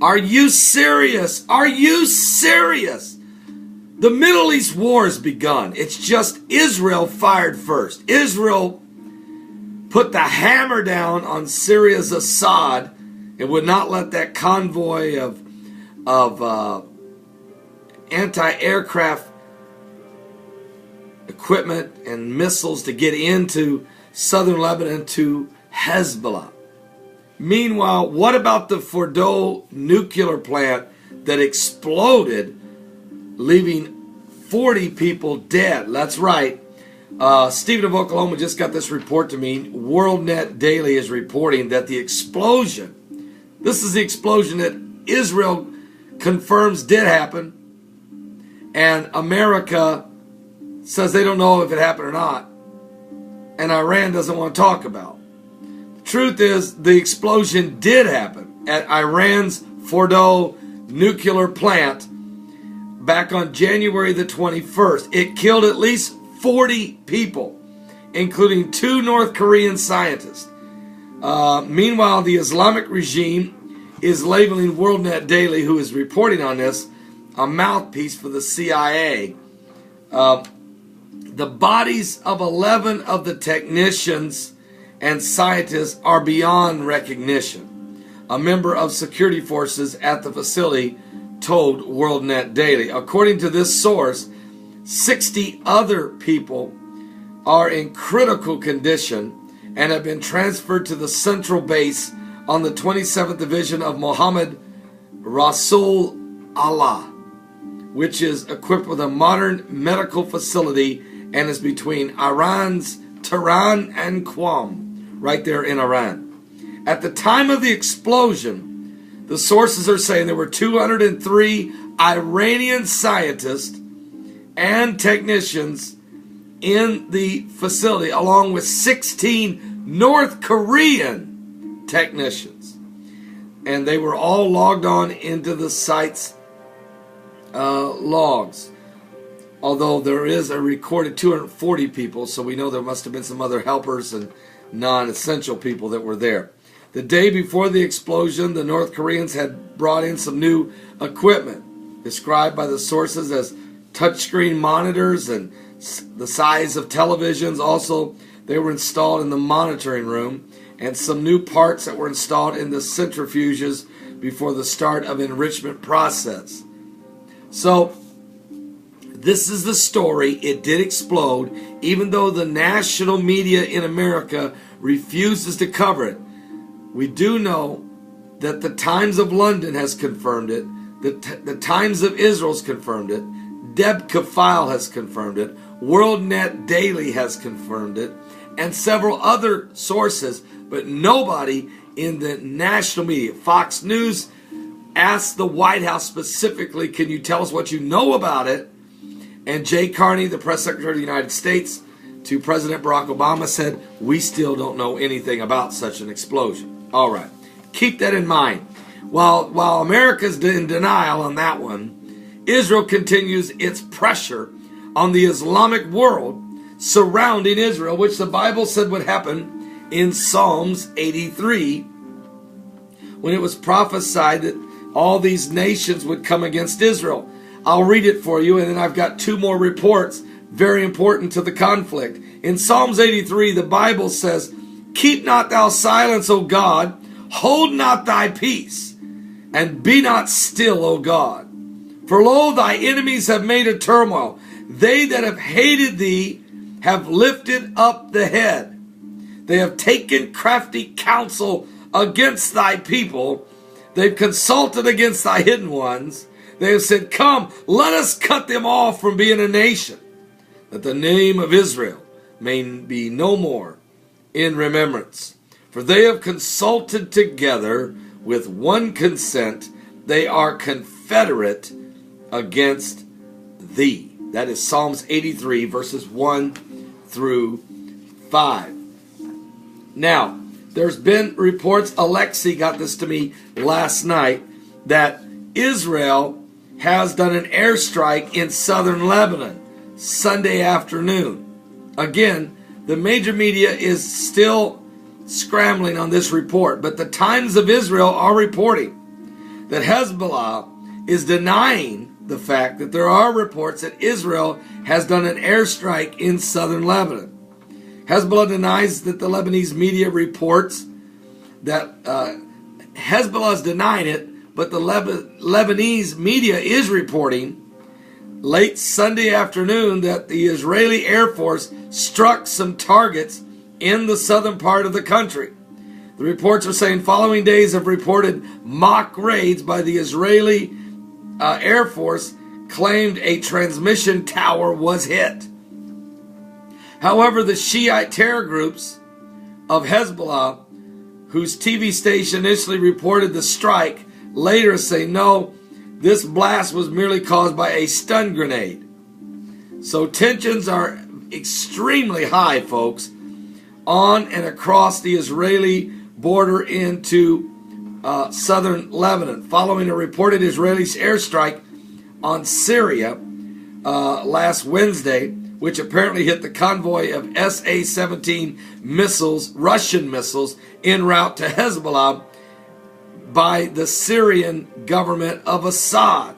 Are you serious? Are you serious? The Middle East war has begun. It's just Israel fired first. Israel put the hammer down on Syria's Assad and would not let that convoy of anti-aircraft equipment and missiles to get into southern Lebanon to Hezbollah. Meanwhile, what about the Fordo nuclear plant that exploded, leaving 40 people dead? That's right. Stephen of Oklahoma just got this report to me. WorldNet Daily is reporting that the explosion, this is the explosion that Israel confirms did happen, and America says they don't know if it happened or not, and Iran doesn't want to talk about. The truth is, the explosion did happen at Iran's Fordo nuclear plant back on January the 21st. It killed at least 40 people, including 2 North Korean scientists. Meanwhile, the Islamic regime is labeling WorldNet Daily, who is reporting on this, a mouthpiece for the CIA. The bodies of 11 of the technicians and scientists are beyond recognition. A member of security forces at the facility told WorldNet Daily. According to this source, 60 other people are in critical condition and have been transferred to the central base on the 27th Division of Mohammed Rasul Allah, which is equipped with a modern medical facility and is between Iran's Tehran and Qom, right there in Iran. At the time of the explosion, the sources are saying there were 203 Iranian scientists and technicians in the facility, along with 16 North Korean technicians. And they were all logged on into the site's logs. Although there is a recorded 240 people, so we know there must have been some other helpers and non-essential people that were there. The day before the explosion, the North Koreans had brought in some new equipment, described by the sources as touchscreen monitors and the size of televisions. Also, they were installed in the monitoring room, and some new parts that were installed in the centrifuges before the start of enrichment process. So, this is the story. It did explode, even though the national media in America refuses to cover it. We do know that the Times of London has confirmed it. The Times of Israel has confirmed it. Deb Kafile has confirmed it. WorldNet Daily has confirmed it. And several other sources, but nobody in the national media. Fox News asked the White House specifically, can you tell us what you know about it? And Jay Carney, the press secretary of the United States, to President Barack Obama said, we still don't know anything about such an explosion. All right. Keep that in mind. While America's in denial on that one, Israel continues its pressure on the Islamic world surrounding Israel, which the Bible said would happen in Psalms 83, when it was prophesied that all these nations would come against Israel. I'll read it for you, and then I've got 2 more reports very important to the conflict. In Psalms 83, the Bible says, keep not thou silence, O God, hold not thy peace, and be not still, O God. For lo, thy enemies have made a turmoil. They that have hated thee have lifted up the head. They have taken crafty counsel against thy people. They've consulted against thy hidden ones. They have said, come, let us cut them off from being a nation, that the name of Israel may be no more in remembrance. For they have consulted together with one consent. They are confederate against thee. That is Psalms 83, verses 1 through 5. Now, there's been reports, Alexei got this to me last night, that Israel has done an airstrike in southern Lebanon Sunday afternoon. Again, the major media is still scrambling on this report, but the Times of Israel are reporting that Hezbollah is denying the fact that there are reports that Israel has done an airstrike in southern Lebanon. Hezbollah denies that the Lebanese media reports that Hezbollah is denying it, but the Lebanese media is reporting late Sunday afternoon that the Israeli Air Force struck some targets in the southern part of the country. The reports are saying following days of reported mock raids by the Israeli Air Force claimed a transmission tower was hit. However, the Shiite terror groups of Hezbollah, whose TV station initially reported the strike, later say no, this blast was merely caused by a stun grenade. So tensions are extremely high, folks, on and across the Israeli border into southern Lebanon, following a reported Israeli airstrike on Syria last Wednesday, which apparently hit the convoy of SA-17 missiles, Russian missiles, en route to Hezbollah by the Syrian government of Assad.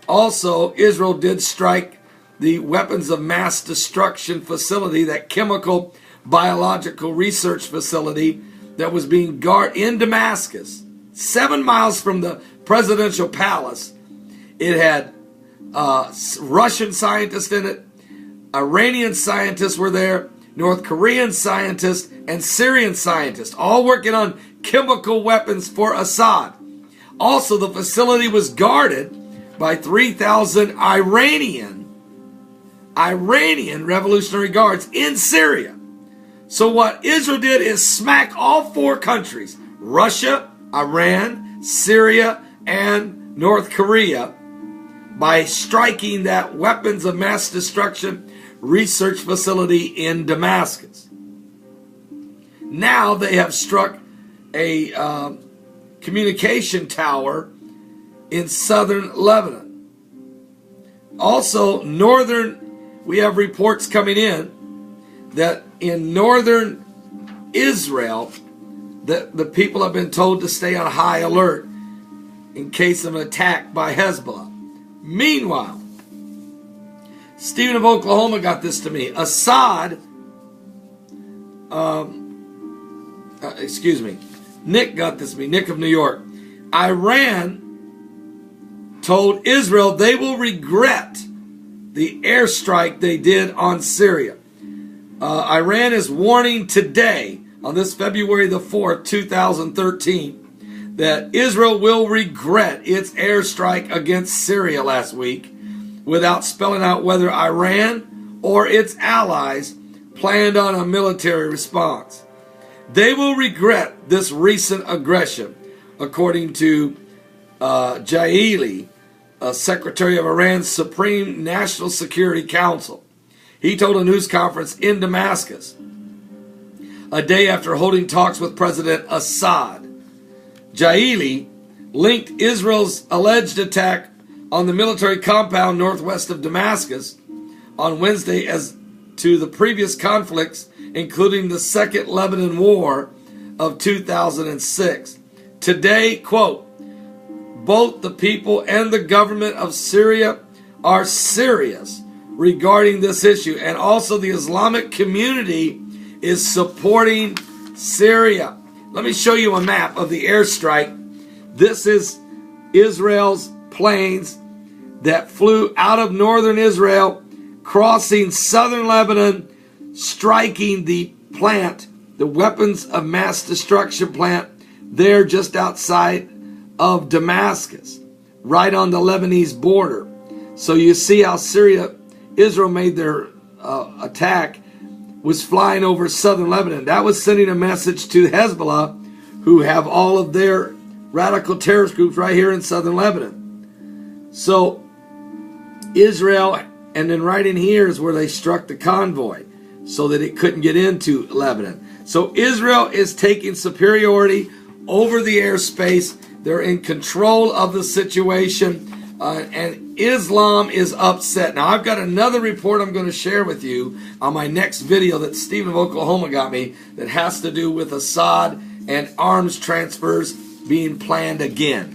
Also, Israel did strike the weapons of mass destruction facility, that chemical biological research facility that was being guarded in Damascus, 7 miles from the presidential palace. It had Russian scientists in it, Iranian scientists were there, North Korean scientists, and Syrian scientists, all working on chemical weapons for Assad. Also, the facility was guarded by 3,000 Iranian Revolutionary Guards in Syria. So what Israel did is smack all four countries, Russia, Iran, Syria, and North Korea, by striking that weapons of mass destruction research facility in Damascus. Now they have struck a communication tower in southern Lebanon. Also, we have reports coming in that in northern Israel, that the people have been told to stay on high alert in case of an attack by Hezbollah. Meanwhile, Stephen of Oklahoma got this to me. Nick got this to me. Nick of New York. Iran told Israel they will regret the airstrike they did on Syria. Iran is warning today, on this February the 4th, 2013, that Israel will regret its airstrike against Syria last week, without spelling out whether Iran or its allies planned on a military response. They will regret this recent aggression, according to Jaili, Secretary of Iran's Supreme National Security Council. He told a news conference in Damascus a day after holding talks with President Assad. Jaili linked Israel's alleged attack on the military compound northwest of Damascus on Wednesday as to the previous conflicts, including the Second Lebanon War of 2006. Today, quote, both the people and the government of Syria are serious regarding this issue, and also the Islamic community is supporting Syria. Let me show you a map of the airstrike. This is Israel's planes that flew out of northern Israel, crossing southern Lebanon, striking the plant, the weapons of mass destruction plant, there just outside of Damascus, right on the Lebanese border. So you see how Israel made their attack, was flying over southern Lebanon. That was sending a message to Hezbollah, who have all of their radical terrorist groups right here in southern Lebanon. So Israel, and then right in here is where they struck the convoy so that it couldn't get into Lebanon. So Israel is taking superiority over the airspace. They're in control of the situation, and Islam is upset. Now, I've got another report I'm going to share with you on my next video that Stephen of Oklahoma got me that has to do with Assad and arms transfers being planned again.